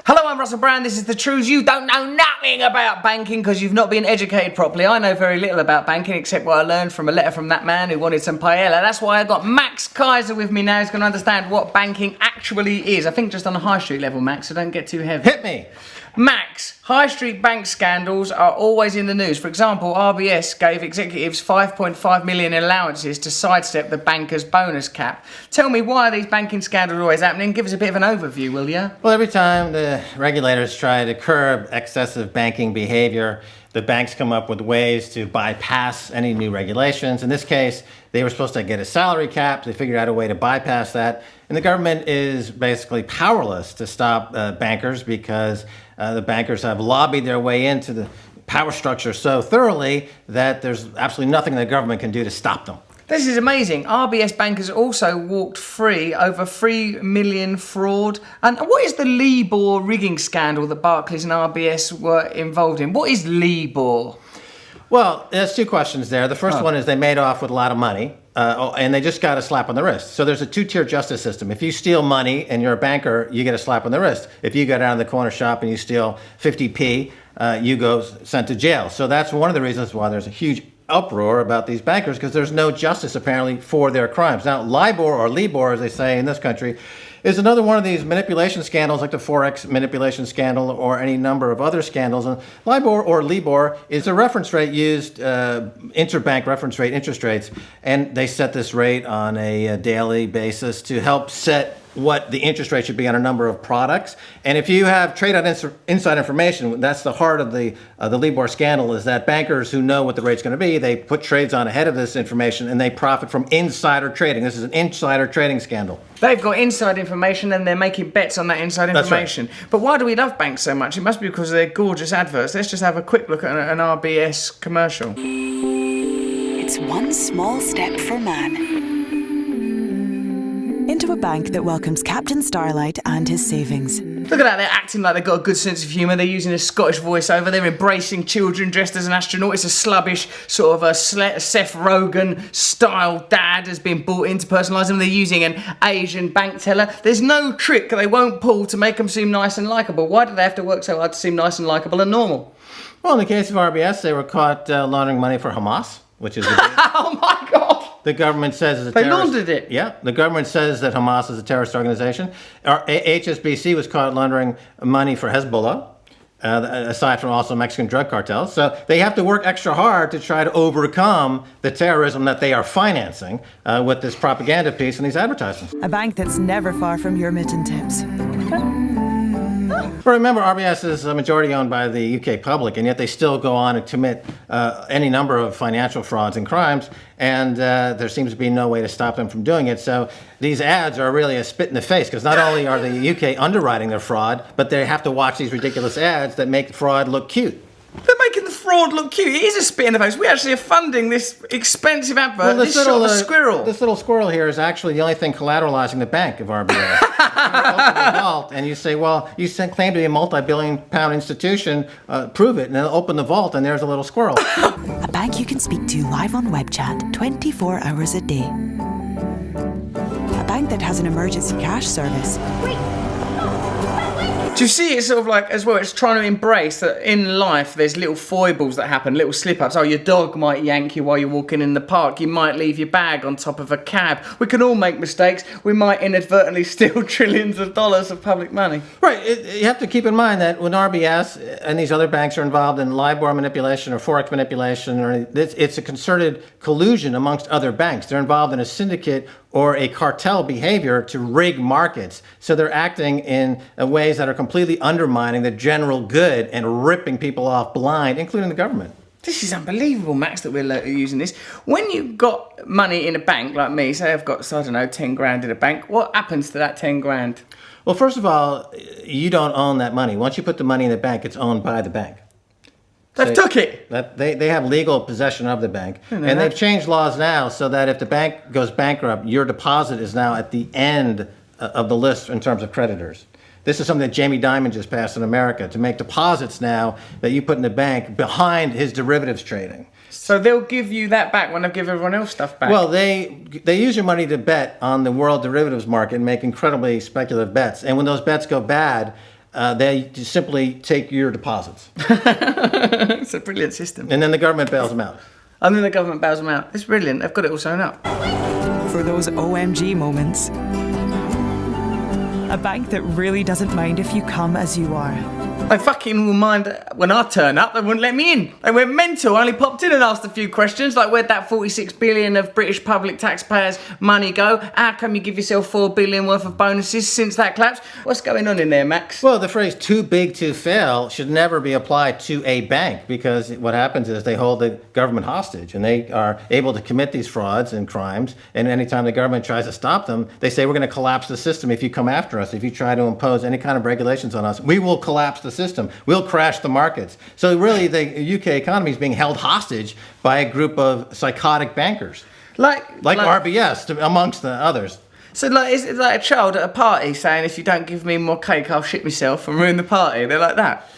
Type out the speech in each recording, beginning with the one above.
Hello, I'm Russell Brand. This is the Trews. You don't know nothing about banking because you've not been educated properly. I know very little about banking except what I learned from a letter from that man who wanted some paella. That's why I've got Max Keiser with me now. He's going to understand what banking actually is. I think just on a high street level, Max, so don't get too heavy. Hit me! Max, high street bank scandals are always in the news. For example, RBS gave executives 5.5 million in allowances to sidestep the banker's bonus cap. Tell me, why are these banking scandals always happening? Give us a bit of an overview, will you? Well, every time the regulators try to curb excessive banking behavior, the banks come up with ways to bypass any new regulations. In this case, they were supposed to get a salary cap. They figured out a way to bypass that. And the government is basically powerless to stop bankers because the bankers have lobbied their way into the power structure so thoroughly that there's absolutely nothing the government can do to stop them. This is amazing. RBS bankers also walked free over 3 million fraud. And what is the Libor rigging scandal that Barclays and RBS were involved in? What is Libor? Well, there's two questions there. The first one is they made off with a lot of money, and they just got a slap on the wrist. So there's a two-tier justice system. If you steal money and you're a banker, you get a slap on the wrist. If you go down to the corner shop and you steal 50p, you go sent to jail. So that's one of the reasons why there's a huge uproar about these bankers, because there's no justice apparently for their crimes. Now, LIBOR or LIBOR, as they say in this country, is another one of these manipulation scandals like the Forex manipulation scandal or any number of other scandals. And LIBOR or LIBOR is a reference rate used, interbank reference rate interest rates, and they set this rate on a daily basis to help set what the interest rate should be on a number of products. And if you have trade on inside information, that's the heart of the LIBOR scandal, is that bankers who know what the rate's going to be, they put trades on ahead of this information and they profit from insider trading. This is an insider trading scandal. They've got inside information and they're making bets on that inside information. That's right. But why do we love banks so much? It must be because of their gorgeous adverts. Let's just have a quick look at an RBS commercial. It's one small step for man. Into a bank that welcomes Captain Starlight and his savings. Look at that, they're acting like they've got a good sense of humour. They're using a Scottish voiceover. They're embracing children dressed as an astronaut. It's a slubbish sort of a Seth Rogen style dad has been brought in to personalise them. They're using an Asian bank teller. There's no trick they won't pull to make them seem nice and likeable. Why do they have to work so hard to seem nice and likeable and normal? Well, in the case of RBS, they were caught laundering money for Hamas, which is oh my God! The government says it's a terrorist. They laundered it. Yeah, the government says that Hamas is a terrorist organization. Our HSBC was caught laundering money for Hezbollah, aside from also Mexican drug cartels. So they have to work extra hard to try to overcome the terrorism that they are financing with this propaganda piece and these advertisements. A bank that's never far from your mitten tips. But remember, RBS is a majority owned by the UK public, and yet they still go on and commit any number of financial frauds and crimes, and there seems to be no way to stop them from doing it. So these ads are really a spit in the face, because not only are the UK underwriting their fraud, but they have to watch these ridiculous ads that make fraud look cute. They're making the fraud look cute. It is a spit in the face. We actually are funding this expensive advert. Well, this little squirrel. This little squirrel here is actually the only thing collateralizing the bank of RBS. You open the vault and you say, well, you claim to be a multi-billion-pound institution. Prove it. And they'll open the vault and there's a little squirrel. A bank you can speak to live on web chat 24 hours a day. A bank that has an emergency cash service. Do you see it sort of like, as well, it's trying to embrace that in life there's little foibles that happen, little slip-ups. Oh, your dog might yank you while you're walking in the park. You might leave your bag on top of a cab. We can all make mistakes. We might inadvertently steal trillions of dollars of public money. Right. You have to keep in mind that when RBS and these other banks are involved in LIBOR manipulation or Forex manipulation, or it's a concerted collusion amongst other banks. They're involved in a syndicate or a cartel behavior to rig markets. So they're acting in ways that are completely undermining the general good and ripping people off blind, including the government. This is unbelievable, Max, that we're using this. When you've got money in a bank like me, say I've got, I don't know, 10 grand in a bank, what happens to that 10 grand? Well, first of all, you don't own that money. Once you put the money in the bank, it's owned by the bank. They've took it. They have legal possession of the bank. And they've changed laws now so that if the bank goes bankrupt, your deposit is now at the end of the list in terms of creditors. This is something that Jamie Dimon just passed in America, to make deposits now that you put in the bank behind his derivatives trading. So they'll give you that back when they give everyone else stuff back? Well, they use your money to bet on the world derivatives market and make incredibly speculative bets. And when those bets go bad, they just simply take your deposits. It's a brilliant system. And then the government bails them out. And then the government bails them out. It's brilliant. They've got it all sewn up. For those OMG moments. A bank that really doesn't mind if you come as you are. They fucking will mind when I turn up, they wouldn't let me in. They went mental. I only popped in and asked a few questions, like where'd that 46 billion of British public taxpayers' money go? How come you give yourself 4 billion worth of bonuses since that collapse? What's going on in there, Max? Well, the phrase too big to fail should never be applied to a bank, because what happens is they hold the government hostage and they are able to commit these frauds and crimes. And anytime the government tries to stop them, they say, we're going to collapse the system if you come after us. If you try to impose any kind of regulations on us, we will collapse the system. We'll crash the markets. So really, the UK economy is being held hostage by a group of psychotic bankers, like RBS, amongst the others. So, like, is it like a child at a party saying, if you don't give me more cake, I'll shit myself and ruin the party? They're like that.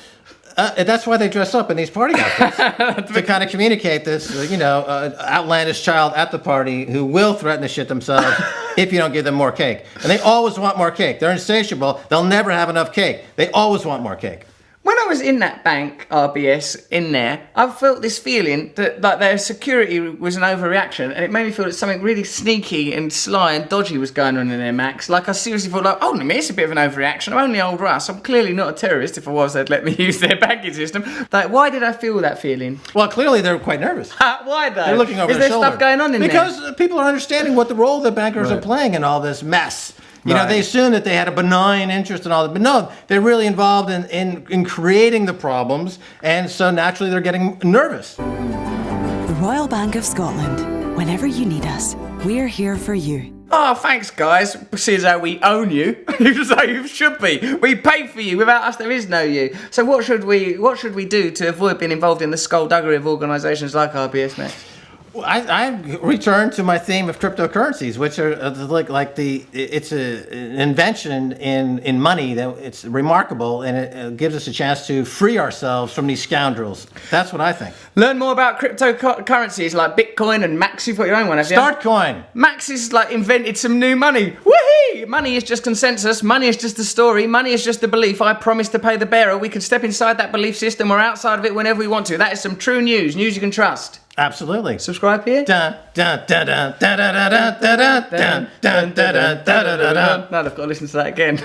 That's why they dress up in these party outfits, to kind of communicate this, outlandish child at the party who will threaten to shit themselves if you don't give them more cake. And they always want more cake. They're insatiable. They'll never have enough cake. They always want more cake. When I was in that bank, RBS, in there, I felt this feeling that like their security was an overreaction, and it made me feel that something really sneaky and sly and dodgy was going on in there, Max. Like, I seriously thought, like, oh, it's a bit of an overreaction. I'm only old Russ. I'm clearly not a terrorist. If I was, they'd let me use their banking system. Like, why did I feel that feeling? Well, clearly they're quite nervous. Why, though? They're looking over Is their there shoulder. stuff going on in because there? Because people are understanding what the role the bankers are playing in all this mess. You know, they assume that they had a benign interest in all that, but no, they're really involved in creating the problems, and so naturally they're getting nervous. The Royal Bank of Scotland. Whenever you need us, we're here for you. Oh, thanks, guys. See as how we own you. So you should be. We pay for you. Without us, there is no you. So what should we do to avoid being involved in the skullduggery of organisations like RBS, Max? I return to my theme of cryptocurrencies, which are it's an invention in money that it's remarkable, and it gives us a chance to free ourselves from these scoundrels. That's what I think. Learn more about cryptocurrencies like Bitcoin and Max. You've got your own one, have you? Startcoin. Max has invented some new money. Woohoo! Money is just consensus. Money is just a story. Money is just a belief. I promise to pay the bearer. We can step inside that belief system or outside of it whenever we want to. That is some true news. News you can trust. Absolutely. Subscribe here. Dun, dun, dun, dun, dun, dun, dun, dun, dun, dun, dun, dun, dun, dun, dun. Now I've got to listen to that again.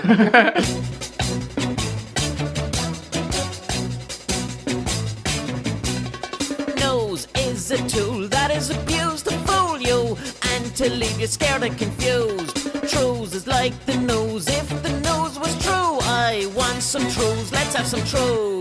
Nose is a tool that is abused to fool you and to leave you scared and confused. Trews is like the nose. If the nose was true, I want some Trews. Let's have some Trews.